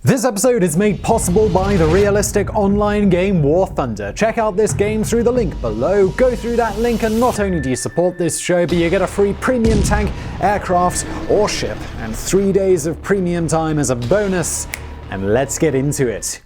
This episode is made possible by the realistic online game War Thunder. Check out this game through the link below. Go through that link and not only do you support this show, but you get a free premium tank, aircraft, or ship, and 3 days of premium time as a bonus. And let's get into it.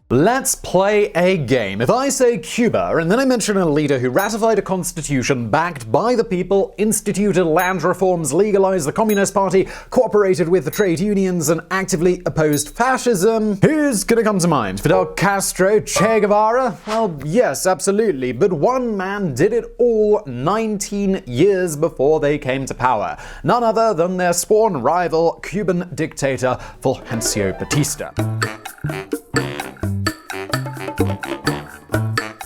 Let's play a game. If I say Cuba, and then I mention a leader who ratified a constitution backed by the people, instituted land reforms, legalized the Communist Party, cooperated with the trade unions, and actively opposed fascism, who's gonna come to mind? Fidel Castro? Che Guevara? Well, yes, absolutely. But one man did it all 19 years before they came to power. None other than their sworn rival, Cuban dictator Fulgencio Batista.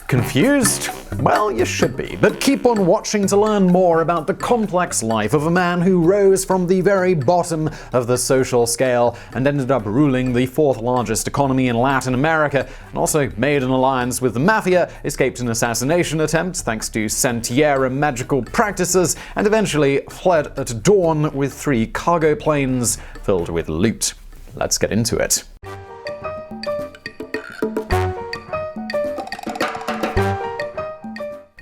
Confused? Well, you should be, but keep on watching to learn more about the complex life of a man who rose from the very bottom of the social scale and ended up ruling the fourth largest economy in Latin America, and also made an alliance with the mafia, escaped an assassination attempt thanks to Sentiera magical practices, and eventually fled at dawn with 3 cargo planes filled with loot. Let's get into it.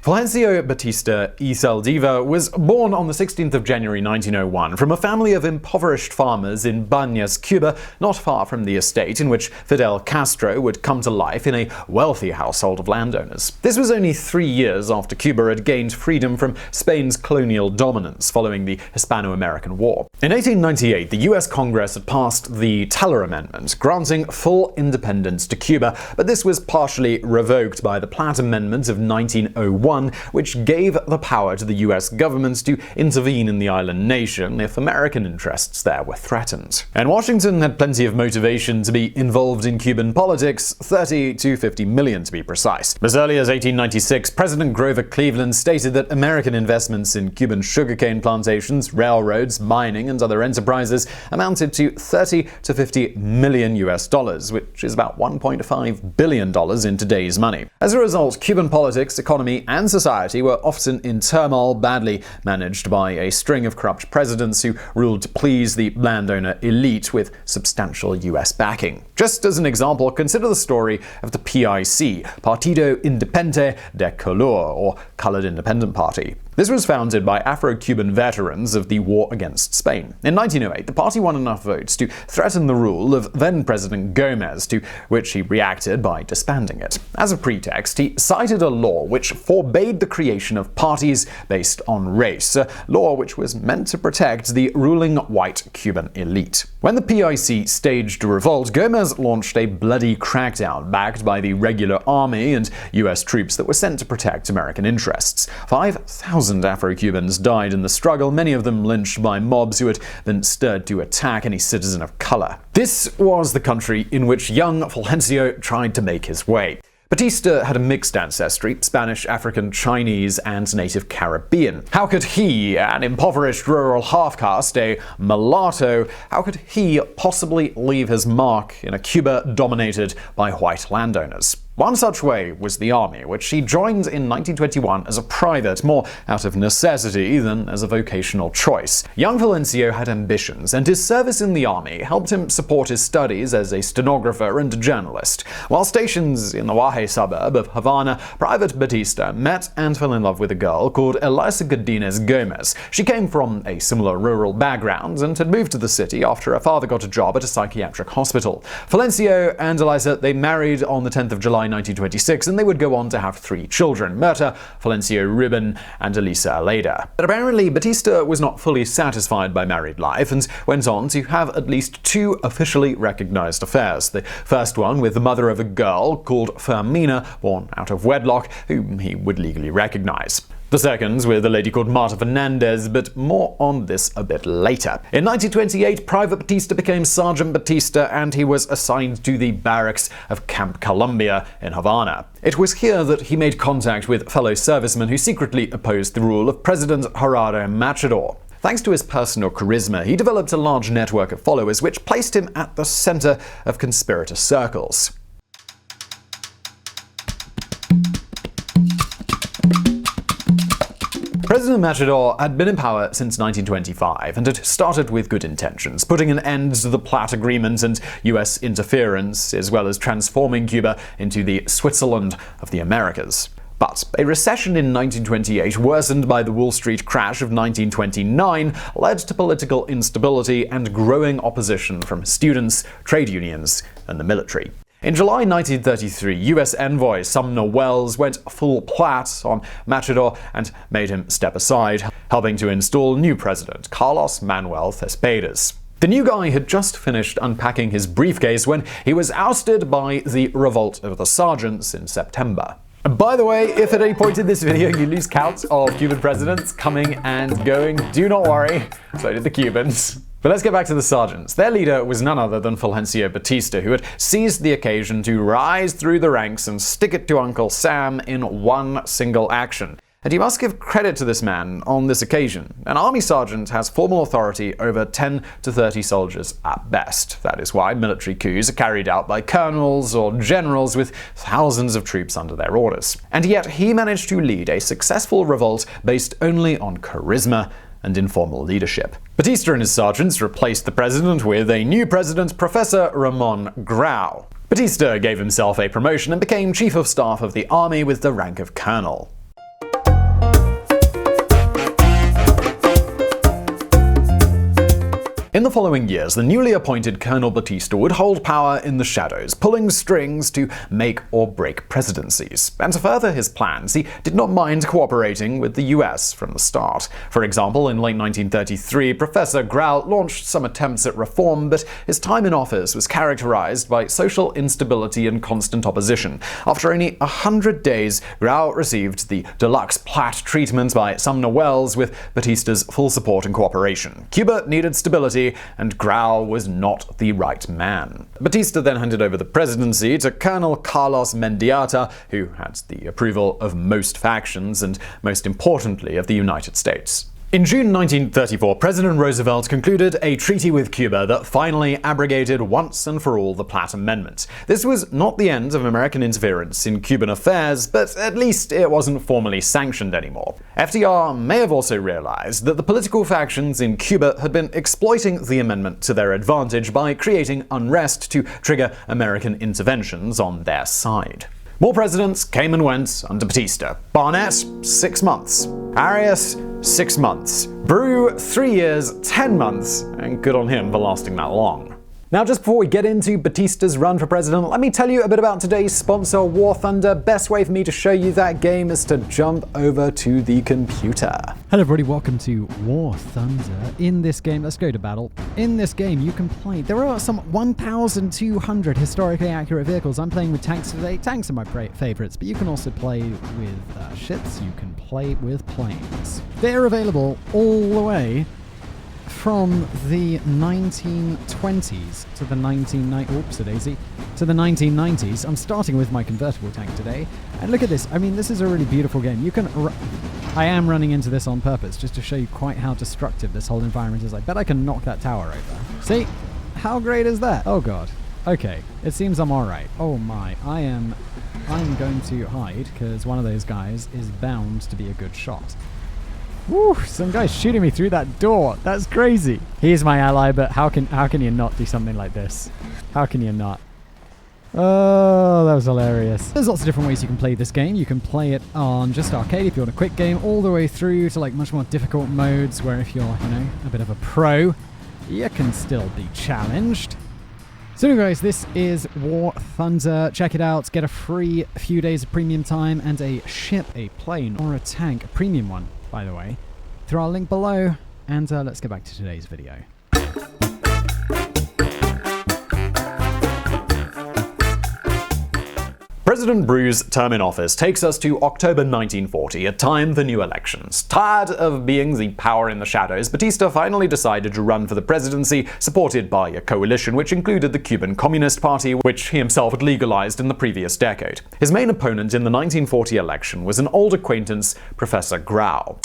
Fulgencio Batista y Saldiva was born on the 16th of January 1901 from a family of impoverished farmers in Bañas, Cuba, not far from the estate in which Fidel Castro would come to life in a wealthy household of landowners. This was only 3 years after Cuba had gained freedom from Spain's colonial dominance following the Hispano-American War. In 1898, the US Congress had passed the Teller Amendment, granting full independence to Cuba, but this was partially revoked by the Platt Amendment of 1901, which gave the power to the US government to intervene in the island nation if American interests there were threatened. And Washington had plenty of motivation to be involved in Cuban politics, 30 to 50 million to be precise. As early as 1896, President Grover Cleveland stated that American investments in Cuban sugarcane plantations, railroads, mining, and other enterprises amounted to 30 to 50 million US dollars, which is about $1.5 billion in today's money. As a result, Cuban politics, economy, and society were often in turmoil, badly managed by a string of corrupt presidents who ruled to please the landowner elite with substantial US backing. Just as an example, consider the story of the PIC, Partido Independiente de Color, or Colored Independent Party. This was founded by Afro-Cuban veterans of the war against Spain. In 1908, the party won enough votes to threaten the rule of then-President Gomez, to which he reacted by disbanding it. As a pretext, he cited a law which forbade the creation of parties based on race, a law which was meant to protect the ruling white Cuban elite. When the PIC staged a revolt, Gomez launched a bloody crackdown backed by the regular army and US troops that were sent to protect American interests. 5,000 Afro-Cubans died in the struggle, many of them lynched by mobs who had been stirred to attack any citizen of color. This was the country in which young Fulgencio tried to make his way. Batista had a mixed ancestry, Spanish, African, Chinese, and native Caribbean. How could he, an impoverished rural half-caste, a mulatto, how could he possibly leave his mark in a Cuba dominated by white landowners? One such way was the army, which he joined in 1921 as a private, more out of necessity than as a vocational choice. Young Fulgencio had ambitions, and his service in the army helped him support his studies as a stenographer and a journalist. While stationed in the Waje suburb of Havana, Private Batista met and fell in love with a girl called Elisa Godinez Gomez. She came from a similar rural background and had moved to the city after her father got a job at a psychiatric hospital. Fulgencio and Elisa, they married on the 10th of July 1926, and they would go on to have 3 children, Myrta, Fulgencio Ruben, and Elisa Aleda. But apparently, Batista was not fully satisfied by married life and went on to have at least 2 officially recognized affairs. The first one with the mother of a girl called Fermina, born out of wedlock, whom he would legally recognize. The second with a lady called Marta Fernandez, but more on this a bit later. In 1928, Private Batista became Sergeant Batista, and he was assigned to the barracks of Camp Colombia in Havana. It was here that he made contact with fellow servicemen who secretly opposed the rule of President Gerardo Machador. Thanks to his personal charisma, he developed a large network of followers, which placed him at the center of conspirator circles. President Matador had been in power since 1925 and had started with good intentions, putting an end to the Platt Agreement and US interference, as well as transforming Cuba into the Switzerland of the Americas. But a recession in 1928, worsened by the Wall Street crash of 1929, led to political instability and growing opposition from students, trade unions, and the military. In July 1933, US envoy Sumner Welles went full Platt on Matador and made him step aside, helping to install new president Carlos Manuel Céspedes. The new guy had just finished unpacking his briefcase when he was ousted by the Revolt of the Sergeants in September. And by the way, if at any point in this video you lose count of Cuban presidents coming and going, do not worry, so did the Cubans. But let's get back to the sergeants. Their leader was none other than Fulgencio Batista, who had seized the occasion to rise through the ranks and stick it to Uncle Sam in one single action. And you must give credit to this man on this occasion. An army sergeant has formal authority over 10 to 30 soldiers at best. That is why military coups are carried out by colonels or generals with thousands of troops under their orders. And yet he managed to lead a successful revolt based only on charisma and informal leadership. Batista and his sergeants replaced the president with a new president, Professor Ramon Grau. Batista gave himself a promotion and became chief of staff of the army with the rank of colonel. In the following years, the newly appointed Colonel Batista would hold power in the shadows, pulling strings to make or break presidencies. And to further his plans, he did not mind cooperating with the US from the start. For example, in late 1933, Professor Grau launched some attempts at reform, but his time in office was characterized by social instability and constant opposition. After only 100 days, Grau received the deluxe Platt treatment by Sumner Welles with Batista's full support and cooperation. Cuba needed stability, and Grau was not the right man. Batista then handed over the presidency to Colonel Carlos Mendieta, who had the approval of most factions and, most importantly, of the United States. In June 1934, President Roosevelt concluded a treaty with Cuba that finally abrogated once and for all the Platt Amendment. This was not the end of American interference in Cuban affairs, but at least it wasn't formally sanctioned anymore. FDR may have also realized that the political factions in Cuba had been exploiting the amendment to their advantage by creating unrest to trigger American interventions on their side. More presidents came and went under Batista. Barnett, 6 months. Arias, 6 months. Brew, 3 years, 10 months. And good on him for lasting that long. Now, just before we get into Batista's run for president, let me tell you a bit about today's sponsor, War Thunder. Best way for me to show you that game is to jump over to the computer. Hello everybody, welcome to War Thunder. In this game, let's go to battle. In this game, you can play. There are some 1,200 historically accurate vehicles. I'm playing with tanks today. Tanks are my favorites, but you can also play with ships. You can play with planes. They're available all the way from the 1920s to the 1990s. I'm starting with my convertible tank today, and look at this. I mean, this is a really beautiful game. You can. I am running into this on purpose just to show you quite how destructive this whole environment is. I bet I can knock that tower over. See, how great is that? Oh god. Okay, it seems I'm all right. Oh my, I'm going to hide because one of those guys is bound to be a good shot. Woo, some guy's shooting me through that door. That's crazy. He is my ally, but how can you not do something like this? How can you not? Oh, that was hilarious. There's lots of different ways you can play this game. You can play it on just arcade if you want a quick game, all the way through to like much more difficult modes where if you're, a bit of a pro, you can still be challenged. So anyway, guys, this is War Thunder. Check it out. Get a free few days of premium time and a ship, a plane, or a tank, a premium one, by the way, through our link below. And let's get back to today's video. President Brew's term in office takes us to October 1940, a time for new elections. Tired of being the power in the shadows, Batista finally decided to run for the presidency, supported by a coalition which included the Cuban Communist Party, which he himself had legalized in the previous decade. His main opponent in the 1940 election was an old acquaintance, Professor Grau.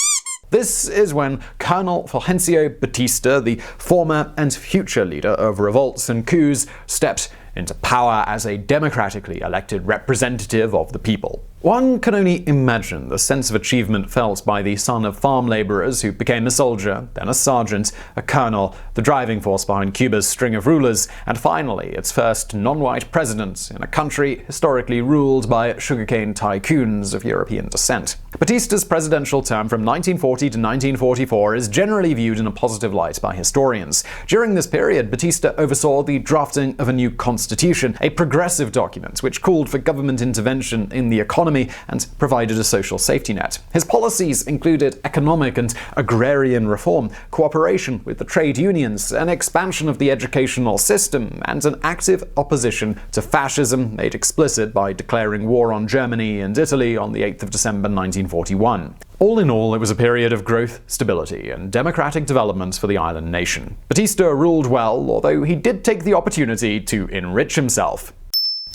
This is when Colonel Fulgencio Batista, the former and future leader of revolts and coups, stepped into power as a democratically elected representative of the people. One can only imagine the sense of achievement felt by the son of farm laborers who became a soldier, then a sergeant, a colonel, the driving force behind Cuba's string of rulers, and finally its first non-white president in a country historically ruled by sugarcane tycoons of European descent. Batista's presidential term from 1940 to 1944 is generally viewed in a positive light by historians. During this period, Batista oversaw the drafting of a new constitution, a progressive document which called for government intervention in the economy and provided a social safety net. His policies included economic and agrarian reform, cooperation with the trade unions, an expansion of the educational system, and an active opposition to fascism, made explicit by declaring war on Germany and Italy on the 8th of December 1941. All in all, it was a period of growth, stability, and democratic development for the island nation. Batista ruled well, although he did take the opportunity to enrich himself.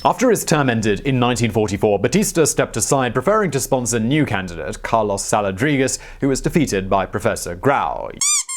After his term ended in 1944, Batista stepped aside, preferring to sponsor new candidate Carlos Saladrigas, who was defeated by Professor Grau.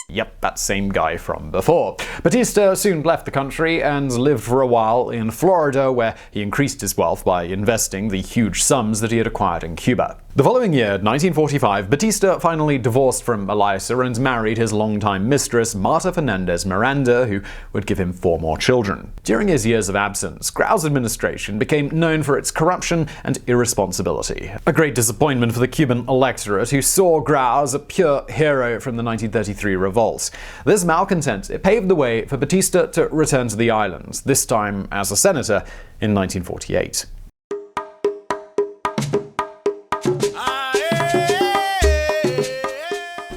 Yep, that same guy from before. Batista soon left the country and lived for a while in Florida, where he increased his wealth by investing the huge sums that he had acquired in Cuba. The following year, 1945, Batista finally divorced from Elisa and married his longtime mistress, Marta Fernandez Miranda, who would give him 4 more children. During his years of absence, Grau's administration became known for its corruption and irresponsibility. A great disappointment for the Cuban electorate, who saw Grau as a pure hero from the 1933 revolt. This malcontent paved the way for Batista to return to the island, this time as a senator in 1948.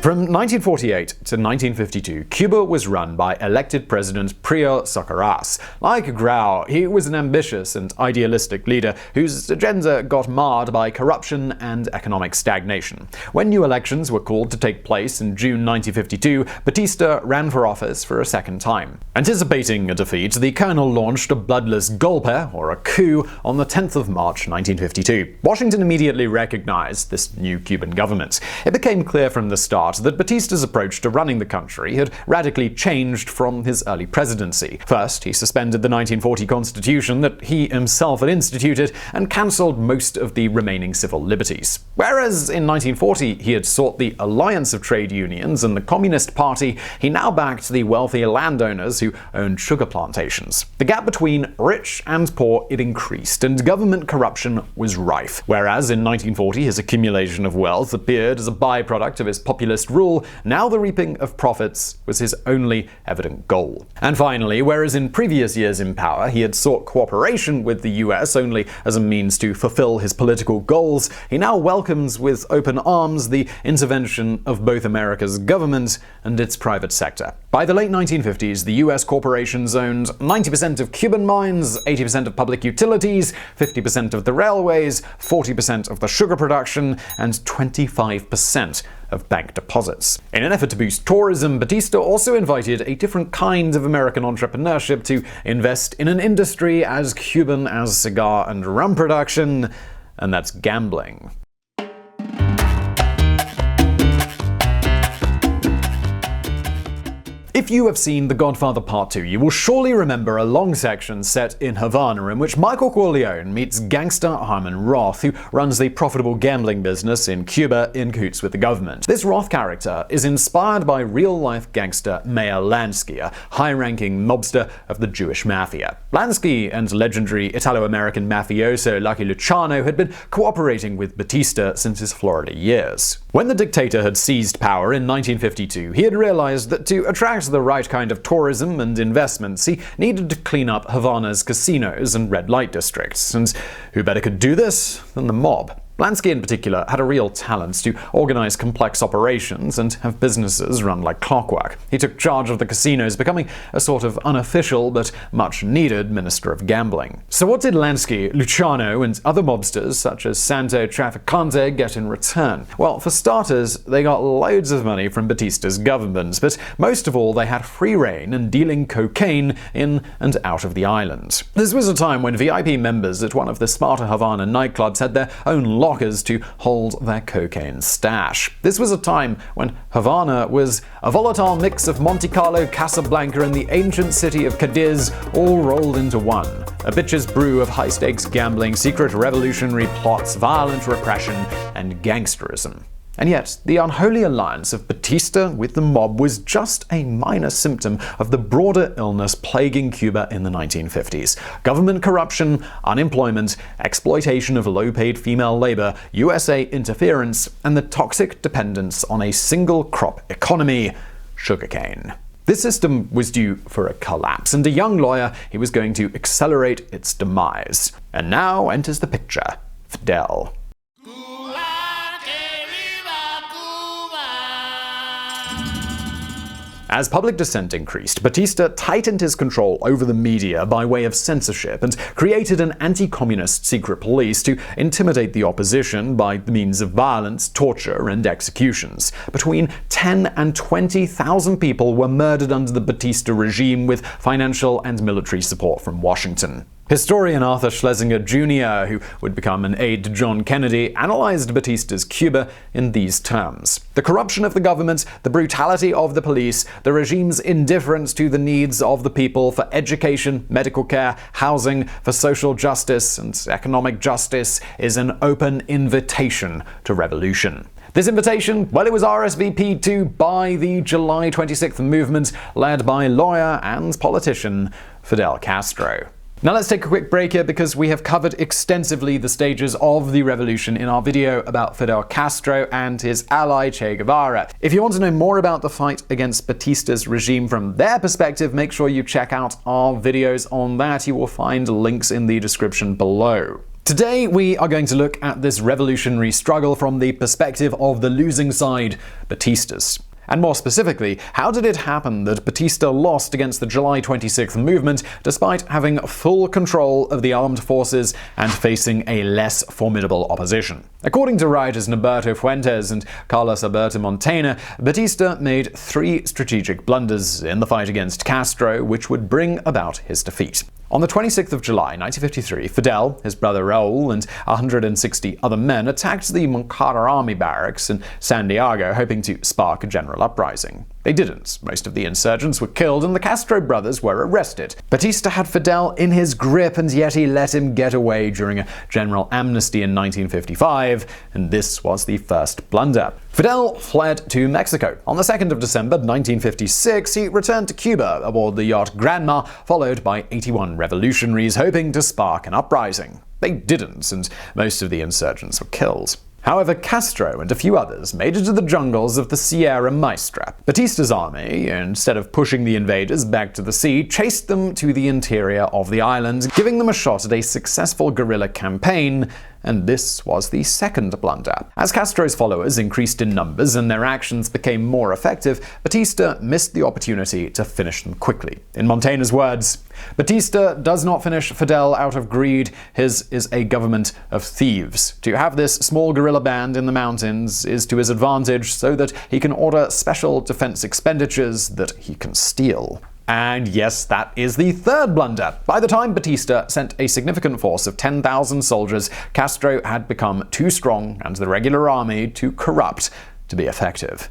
From 1948 to 1952, Cuba was run by elected President Prio Socarrás. Like Grau, he was an ambitious and idealistic leader whose agenda got marred by corruption and economic stagnation. When new elections were called to take place in June 1952, Batista ran for office for a second time. Anticipating a defeat, the colonel launched a bloodless golpe, or a coup, on the 10th of March 1952. Washington immediately recognized this new Cuban government. It became clear from the start that Batista's approach to running the country had radically changed from his early presidency. First, he suspended the 1940 constitution that he himself had instituted and cancelled most of the remaining civil liberties. Whereas in 1940 he had sought the alliance of trade unions and the Communist Party, he now backed the wealthy landowners who owned sugar plantations. The gap between rich and poor had increased, and government corruption was rife. Whereas in 1940 his accumulation of wealth appeared as a byproduct of his populist rule, now the reaping of profits was his only evident goal. And finally, whereas in previous years in power he had sought cooperation with the US only as a means to fulfill his political goals, he now welcomes with open arms the intervention of both America's government and its private sector. By the late 1950s, the US corporations owned 90% of Cuban mines, 80% of public utilities, 50% of the railways, 40% of the sugar production, and 25% of bank deposits. In an effort to boost tourism, Batista also invited a different kind of American entrepreneurship to invest in an industry as Cuban as cigar and rum production, and that's gambling. If you have seen The Godfather Part 2, you will surely remember a long section set in Havana in which Michael Corleone meets gangster Hyman Roth, who runs the profitable gambling business in Cuba in cahoots with the government. This Roth character is inspired by real-life gangster Meyer Lansky, a high-ranking mobster of the Jewish mafia. Lansky and legendary Italo-American mafioso Lucky Luciano had been cooperating with Batista since his Florida years. When the dictator had seized power in 1952, he had realized that to attract the right kind of tourism and investments, he needed to clean up Havana's casinos and red light districts. And who better could do this than the mob? Lansky in particular had a real talent to organize complex operations and have businesses run like clockwork. He took charge of the casinos, becoming a sort of unofficial but much needed minister of gambling. So what did Lansky, Luciano, and other mobsters such as Santo Trafficante get in return? Well, for starters, they got loads of money from Batista's government, but most of all they had free rein in dealing cocaine in and out of the island. This was a time when VIP members at one of the smarter Havana nightclubs had their own lockers to hold their cocaine stash. This was a time when Havana was a volatile mix of Monte Carlo, Casablanca, and the ancient city of Cadiz all rolled into one. A bitch's brew of high-stakes gambling, secret revolutionary plots, violent repression, and gangsterism. And yet, the unholy alliance of Batista with the mob was just a minor symptom of the broader illness plaguing Cuba in the 1950s. Government corruption, unemployment, exploitation of low-paid female labor, USA interference, and the toxic dependence on a single-crop economy: sugarcane. This system was due for a collapse, and a young lawyer, he was going to accelerate its demise. And now enters the picture Fidel. As public dissent increased, Batista tightened his control over the media by way of censorship and created an anti-communist secret police to intimidate the opposition by means of violence, torture, and executions. Between 10 and 20,000 people were murdered under the Batista regime with financial and military support from Washington. Historian Arthur Schlesinger Jr., who would become an aide to John Kennedy, analyzed Batista's Cuba in these terms: the corruption of the government, the brutality of the police, the regime's indifference to the needs of the people for education, medical care, housing, for social justice, and economic justice is an open invitation to revolution. This invitation, well, it was RSVP'd to by the July 26th movement led by lawyer and politician Fidel Castro. Now let's take a quick break here because we have covered extensively the stages of the revolution in our video about Fidel Castro and his ally Che Guevara. If you want to know more about the fight against Batista's regime from their perspective, make sure you check out our videos on that. You will find links in the description below. Today we are going to look at this revolutionary struggle from the perspective of the losing side, Batista's. And more specifically, how did it happen that Batista lost against the July 26th movement despite having full control of the armed forces and facing a less formidable opposition? According to writers Norberto Fuentes and Carlos Alberto Montana, Batista made 3 strategic blunders in the fight against Castro which would bring about his defeat. On the 26th of July 1953, Fidel, his brother Raul, and 160 other men attacked the Moncada army barracks in San Diego, hoping to spark a general uprising. They didn't. Most of the insurgents were killed and the Castro brothers were arrested. Batista had Fidel in his grip, and yet he let him get away during a general amnesty in 1955, and this was the first blunder. Fidel fled to Mexico. On the 2nd of December 1956, he returned to Cuba aboard the yacht Granma, followed by 81 revolutionaries hoping to spark an uprising. They didn't, and most of the insurgents were killed. However, Castro and a few others made it to the jungles of the Sierra Maestra. Batista's army, instead of pushing the invaders back to the sea, chased them to the interior of the island, giving them a shot at a successful guerrilla campaign, and this was the second blunder. As Castro's followers increased in numbers and their actions became more effective, Batista missed the opportunity to finish them quickly. In Montana's words, "Batista does not finish Fidel out of greed. His is a government of thieves. To have this small guerrilla band in the mountains is to his advantage so that he can order special defense expenditures that he can steal." And yes, that is the third blunder. By the time Batista sent a significant force of 10,000 soldiers, Castro had become too strong and the regular army too corrupt to be effective.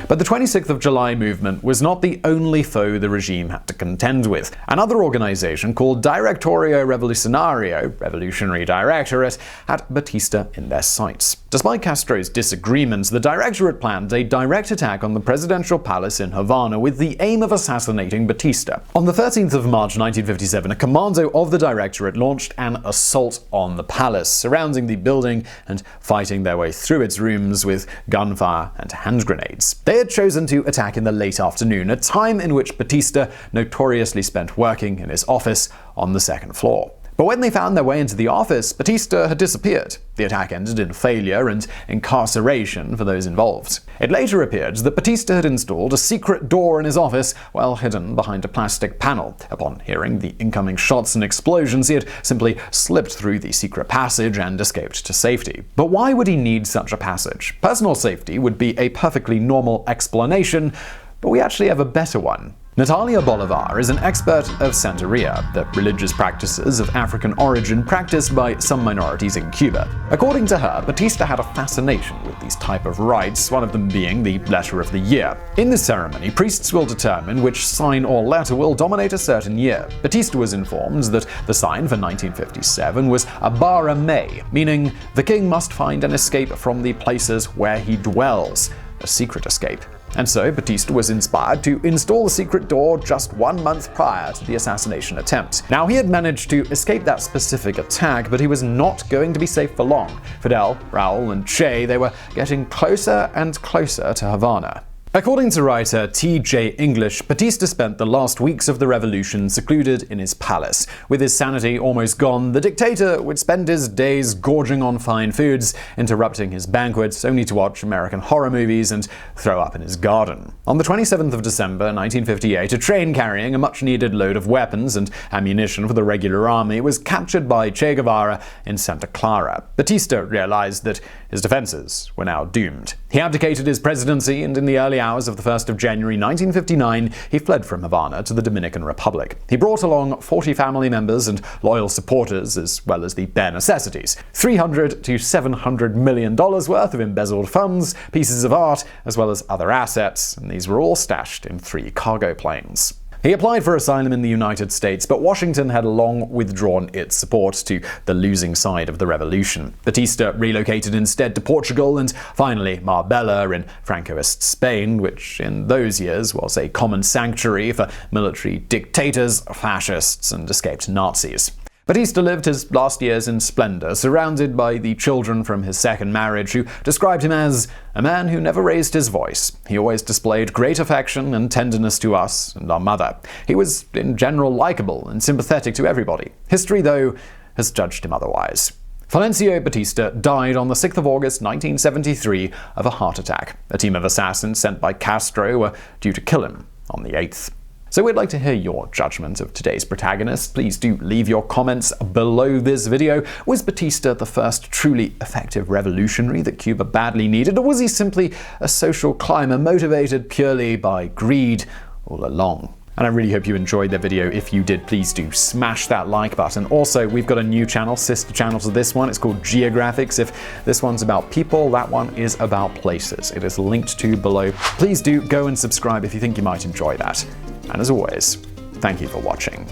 But the 26th of July movement was not the only foe the regime had to contend with. Another organization called Directorio Revolucionario, Revolutionary Directorate, had Batista in their sights. Despite Castro's disagreements, the Directorate planned a direct attack on the presidential palace in Havana with the aim of assassinating Batista. On the 13th of March 1957, a commando of the Directorate launched an assault on the palace, surrounding the building and fighting their way through its rooms with gunfire and hand grenades. They had chosen to attack in the late afternoon, a time in which Batista notoriously spent working in his office on the 2nd floor. But when they found their way into the office, Batista had disappeared. The attack ended in failure and incarceration for those involved. It later appeared that Batista had installed a secret door in his office well hidden behind a plastic panel. Upon hearing the incoming shots and explosions, he had simply slipped through the secret passage and escaped to safety. But why would he need such a passage? Personal safety would be a perfectly normal explanation, but we actually have a better one. Natalia Bolivar is an expert of Santeria, the religious practices of African origin practiced by some minorities in Cuba. According to her, Batista had a fascination with these type of rites, one of them being the letter of the year. In this ceremony, priests will determine which sign or letter will dominate a certain year. Batista was informed that the sign for 1957 was Abara May, meaning the king must find an escape from the places where he dwells, a secret escape. And so Batista was inspired to install the secret door just 1 month prior to the assassination attempt. Now, he had managed to escape that specific attack, but he was not going to be safe for long. Fidel, Raul, and Che, they were getting closer and closer to Havana. According to writer T.J. English, Batista spent the last weeks of the revolution secluded in his palace. With his sanity almost gone, the dictator would spend his days gorging on fine foods, interrupting his banquets only to watch American horror movies and throw up in his garden. On the 27th of December 1958, a train carrying a much-needed load of weapons and ammunition for the regular army was captured by Che Guevara in Santa Clara. Batista realized that his defenses were now doomed. He abdicated his presidency, and in the early hours of the 1st of January 1959, he fled from Havana to the Dominican Republic. He brought along 40 family members and loyal supporters, as well as the bare necessities: $300 to $700 million worth of embezzled funds, pieces of art, as well as other assets, and these were all stashed in 3 cargo planes. He applied for asylum in the United States, but Washington had long withdrawn its support to the losing side of the revolution. Batista relocated instead to Portugal and finally Marbella in Francoist Spain, which in those years was a common sanctuary for military dictators, fascists, and escaped Nazis. Batista lived his last years in splendor, surrounded by the children from his second marriage, who described him as a man who never raised his voice. He always displayed great affection and tenderness to us and our mother. He was, in general, likable and sympathetic to everybody. History, though, has judged him otherwise. Fulgencio Batista died on the 6th of August 1973 of a heart attack. A team of assassins sent by Castro were due to kill him on the 8th. So we'd like to hear your judgment of today's protagonist. Please do leave your comments below this video. Was Batista the first truly effective revolutionary that Cuba badly needed, or was he simply a social climber motivated purely by greed all along? And I really hope you enjoyed the video. If you did, please do smash that like button. Also, we've got a new channel, sister channel to this one. It's called Geographics. If this one's about people, that one is about places. It is linked to below. Please do go and subscribe if you think you might enjoy that. And as always, thank you for watching.